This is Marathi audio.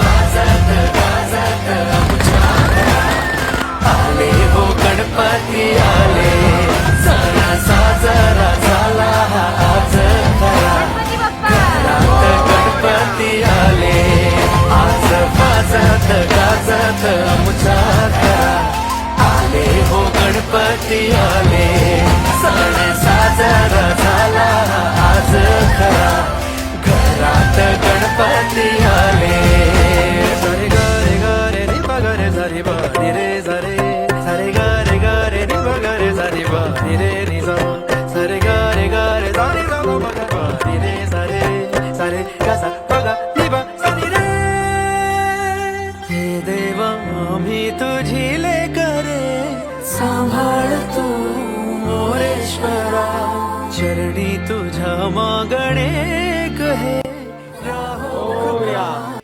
वाजत गाजत आमच्या घरात आले हो गणपती आले, सण साजरा झाला हा आज खरा. घरात गणपती आले, आज वाजत गाजत आमच्या घरात आले हो गणपती आले, सण साजरा झाला आज खरा. घरात गणपती आले. सारे ग रे ग रे रि ब ग रे सा रि ब रि रे सा रे, सारे ग रे ग रे रि ब ग रे सा रि ब रि रे रि सा, सारे ग रे ग रे सा रि सा ग ब ग रि रे सा रे, सारे ग सा ब ग रि ब सा रि रे. हे देवा आम्ही तुझी लेकरे, सांभाळ तू मोरेश्वरा, चरणी तुझ्या मागणे